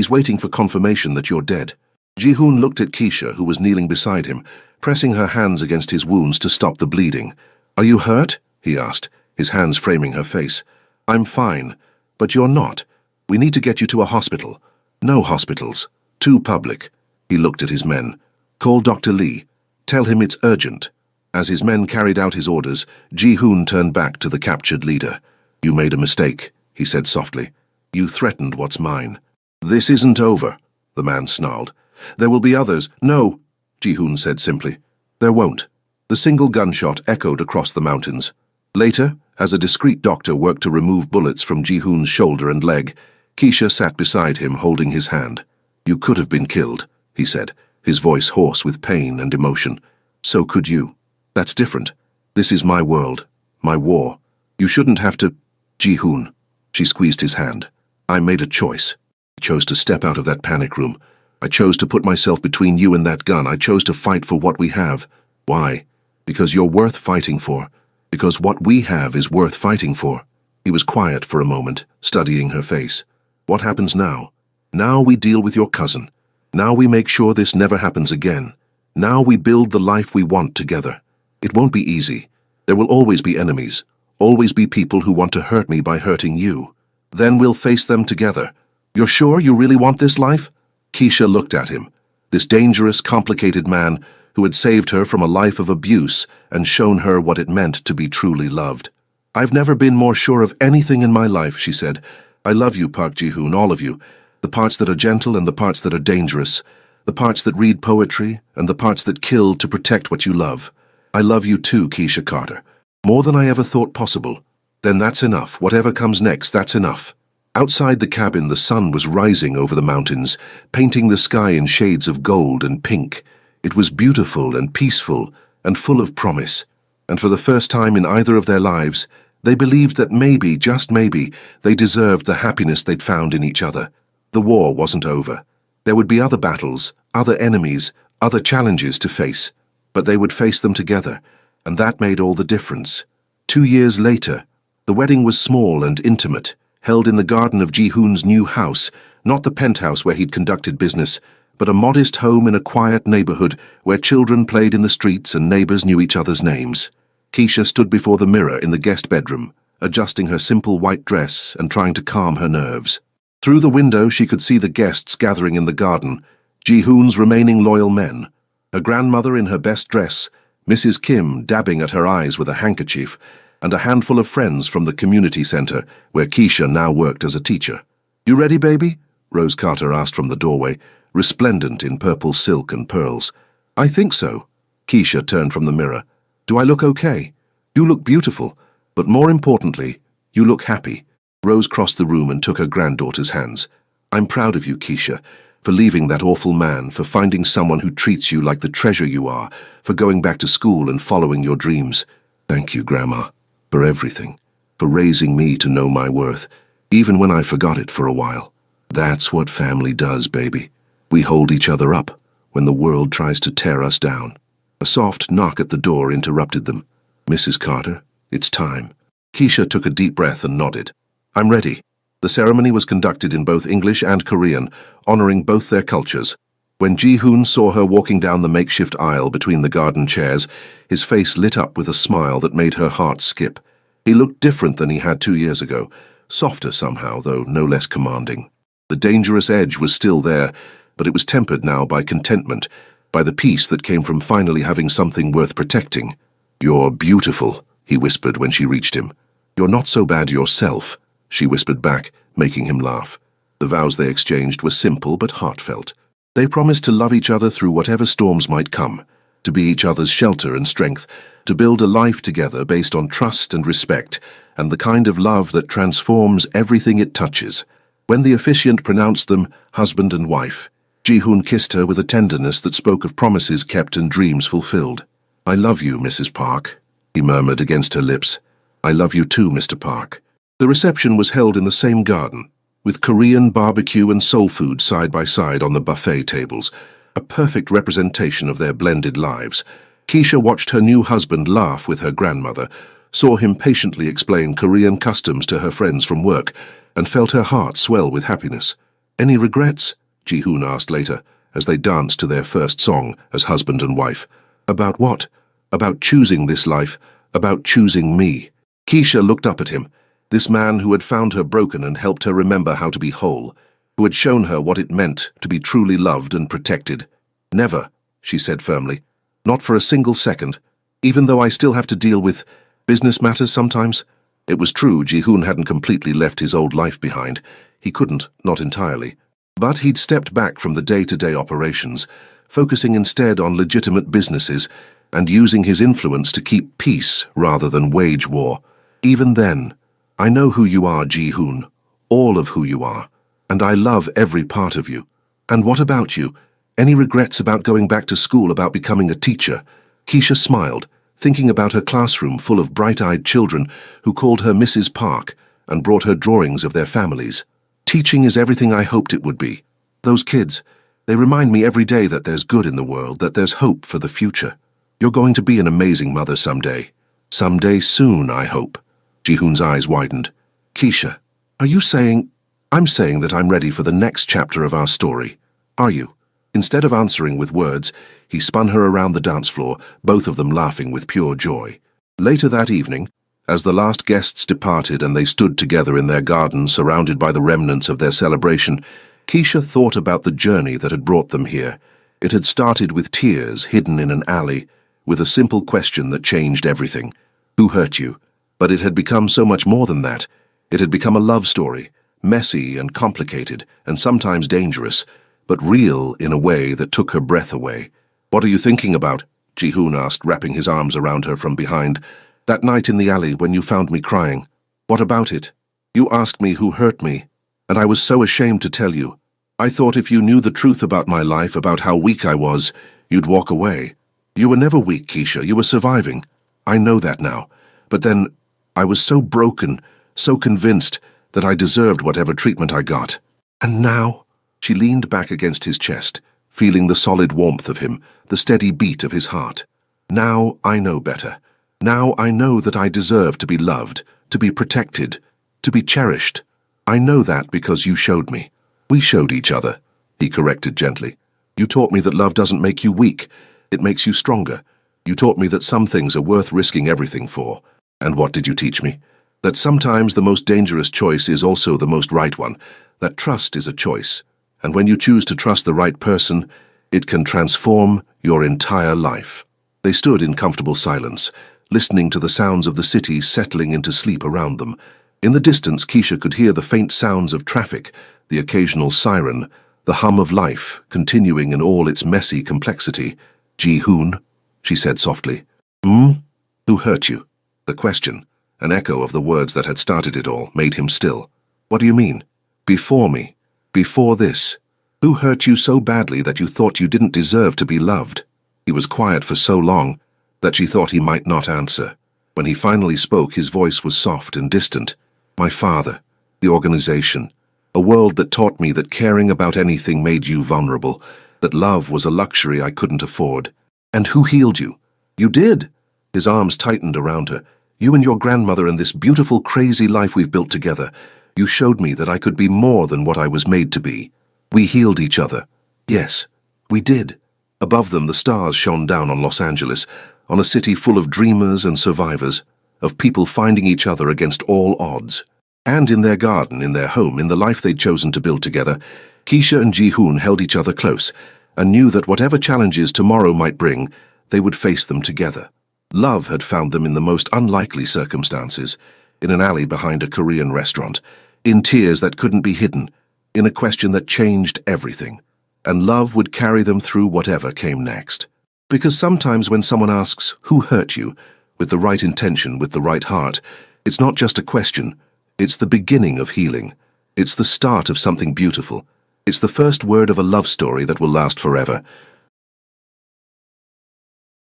waiting for confirmation that you're dead." Ji-hoon looked at Keisha, who was kneeling beside him, pressing her hands against his wounds to stop the bleeding. "Are you hurt?" he asked, his hands framing her face. "I'm fine, but you're not. We need to get you to a hospital." "No hospitals. Too public." He looked at his men. "Call Dr. Lee. Tell him it's urgent." As his men carried out his orders, Ji-hoon turned back to the captured leader. "You made a mistake," he said softly. "You threatened what's mine." "This isn't over," the man snarled. "There will be others." "No," Ji-hoon said simply. "There won't." The single gunshot echoed across the mountains. Later, as a discreet doctor worked to remove bullets from Ji-hoon's shoulder and leg, Keisha sat beside him holding his hand. "You could have been killed," he said, his voice hoarse with pain and emotion. "So could you. That's different. This is my world, my war. You shouldn't have to—" "Ji-hoon," she squeezed his hand. "I made a choice. I chose to step out of that panic room. I chose to put myself between you and that gun. I chose to fight for what we have. Why? Because you're worth fighting for. Because what we have is worth fighting for." He was quiet for a moment, studying her face. "What happens now? Now we deal with your cousin. Now we make sure this never happens again. Now we build the life we want together. It won't be easy. There will always be enemies, always be people who want to hurt me by hurting you. Then we'll face them together. You're sure you really want this life?" Keisha looked at him, this dangerous, complicated man who had saved her from a life of abuse and shown her what it meant to be truly loved. "I've never been more sure of anything in my life," she said. "I love you, Park Ji-hoon, all of you. The parts that are gentle and the parts that are dangerous. The parts that read poetry and the parts that kill to protect what you love. I love you too, Keisha Carter. More than I ever thought possible. Then that's enough. Whatever comes next, that's enough." Outside the cabin, the sun was rising over the mountains, painting the sky in shades of gold and pink. It was beautiful and peaceful and full of promise. And for the first time in either of their lives, they believed that maybe, just maybe, they deserved the happiness they'd found in each other. The war wasn't over. There would be other battles, other enemies, other challenges to face. But they would face them together, and that made all the difference. 2 years later, the wedding was small and intimate, held in the garden of Ji-hoon's new house, not the penthouse where he'd conducted business, but a modest home in a quiet neighborhood where children played in the streets and neighbors knew each other's names. Keisha stood before the mirror in the guest bedroom, adjusting her simple white dress and trying to calm her nerves. Through the window she could see the guests gathering in the garden, Ji-hoon's remaining loyal men. Her grandmother in her best dress, Mrs. Kim dabbing at her eyes with a handkerchief, and a handful of friends from the community center where Keisha now worked as a teacher. "You ready, baby?" Rose Carter asked from the doorway, resplendent in purple silk and pearls. "I think so." Keisha turned from the mirror. "Do I look okay?" "You look beautiful, but more importantly, you look happy." Rose crossed the room and took her granddaughter's hands. "I'm proud of you, Keisha, for leaving that awful man, for finding someone who treats you like the treasure you are, for going back to school and following your dreams. Thank you, Grandma, for everything, for raising me to know my worth, even when I forgot it for a while. That's what family does, baby. We hold each other up when the world tries to tear us down." A soft knock at the door interrupted them. "Mrs. Carter, it's time." Keisha took a deep breath and nodded. "I'm ready." The ceremony was conducted in both English and Korean, honoring both their cultures. When Ji-hoon saw her walking down the makeshift aisle between the garden chairs, his face lit up with a smile that made her heart skip. He looked different than he had 2 years ago, softer somehow, though no less commanding. The dangerous edge was still there, but it was tempered now by contentment, by the peace that came from finally having something worth protecting. "You're beautiful," he whispered when she reached him. "You're not so bad yourself," she whispered back, making him laugh. The vows they exchanged were simple but heartfelt. They promised to love each other through whatever storms might come, to be each other's shelter and strength, to build a life together based on trust and respect, and the kind of love that transforms everything it touches. When the officiant pronounced them husband and wife, Ji-hoon kissed her with a tenderness that spoke of promises kept and dreams fulfilled. "I love you, Mrs. Park," he murmured against her lips. "I love you too, Mr. Park." The reception was held in the same garden, with Korean barbecue and soul food side by side on the buffet tables, a perfect representation of their blended lives. Keisha watched her new husband laugh with her grandmother, saw him patiently explain Korean customs to her friends from work, and felt her heart swell with happiness. "Any regrets?" Ji-hoon asked later, as they danced to their first song as husband and wife. "About what?" "About choosing this life, about choosing me." Keisha looked up at him, this man who had found her broken and helped her remember how to be whole, who had shown her what it meant to be truly loved and protected. "Never," she said firmly. "Not for a single second, even though I still have to deal with business matters sometimes." It was true Ji-hoon hadn't completely left his old life behind. He couldn't, not entirely. But he'd stepped back from the day-to-day operations, focusing instead on legitimate businesses and using his influence to keep peace rather than wage war. Even then, "I know who you are, Ji-hoon, all of who you are, and I love every part of you." "And what about you? Any regrets about going back to school, about becoming a teacher?" Keisha smiled, thinking about her classroom full of bright-eyed children who called her Mrs. Park and brought her drawings of their families. "Teaching is everything I hoped it would be. Those kids, they remind me every day that there's good in the world, that there's hope for the future. You're going to be an amazing mother someday. Someday soon, I hope." Ji-hoon's eyes widened. "Keisha, are you saying—" "I'm saying that I'm ready for the next chapter of our story. Are you?" Instead of answering with words, he spun her around the dance floor, both of them laughing with pure joy. Later that evening, as the last guests departed and they stood together in their garden surrounded by the remnants of their celebration, Keisha thought about the journey that had brought them here. It had started with tears hidden in an alley, with a simple question that changed everything. Who hurt you? But it had become so much more than that. It had become a love story, messy and complicated, and sometimes dangerous, but real in a way that took her breath away. "What are you thinking about?" Ji-hoon asked, wrapping his arms around her from behind. "That night in the alley when you found me crying. What about it? You asked me who hurt me, and I was so ashamed to tell you. I thought if you knew the truth about my life, about how weak I was, you'd walk away. You were never weak, Keisha. You were surviving. I know that now. But then, I was so broken, so convinced that I deserved whatever treatment I got. And now?" She leaned back against his chest, feeling the solid warmth of him, the steady beat of his heart. "Now I know better. Now I know that I deserve to be loved, to be protected, to be cherished. I know that because you showed me." "We showed each other," he corrected gently. "You taught me that love doesn't make you weak. It makes you stronger. You taught me that some things are worth risking everything for. And what did you teach me? That sometimes the most dangerous choice is also the most right one. That trust is a choice. And when you choose to trust the right person, it can transform your entire life." They stood in comfortable silence, listening to the sounds of the city settling into sleep around them. In the distance, Keisha could hear the faint sounds of traffic, the occasional siren, the hum of life, continuing in all its messy complexity. "Ji-hoon," she said softly. "Who hurt you?" The question, an echo of the words that had started it all, made him still. "What do you mean?" "Before me. Before this. Who hurt you so badly that you thought you didn't deserve to be loved?" He was quiet for so long that she thought he might not answer. When he finally spoke, his voice was soft and distant. "My father, the organization, a world that taught me that caring about anything made you vulnerable, that love was a luxury I couldn't afford." "And who healed you?" "You did." His arms tightened around her. "You and your grandmother and this beautiful, crazy life we've built together. You showed me that I could be more than what I was made to be. We healed each other." "Yes, we did." Above them, the stars shone down on Los Angeles, on a city full of dreamers and survivors, of people finding each other against all odds. And in their garden, in their home, in the life they'd chosen to build together, Keisha and Ji-hoon held each other close, and knew that whatever challenges tomorrow might bring, they would face them together. Love had found them in the most unlikely circumstances, in an alley behind a Korean restaurant, in tears that couldn't be hidden, in a question that changed everything. And love would carry them through whatever came next. Because sometimes when someone asks, "Who hurt you?" with the right intention, with the right heart, it's not just a question, it's the beginning of healing. It's the start of something beautiful. It's the first word of a love story that will last forever.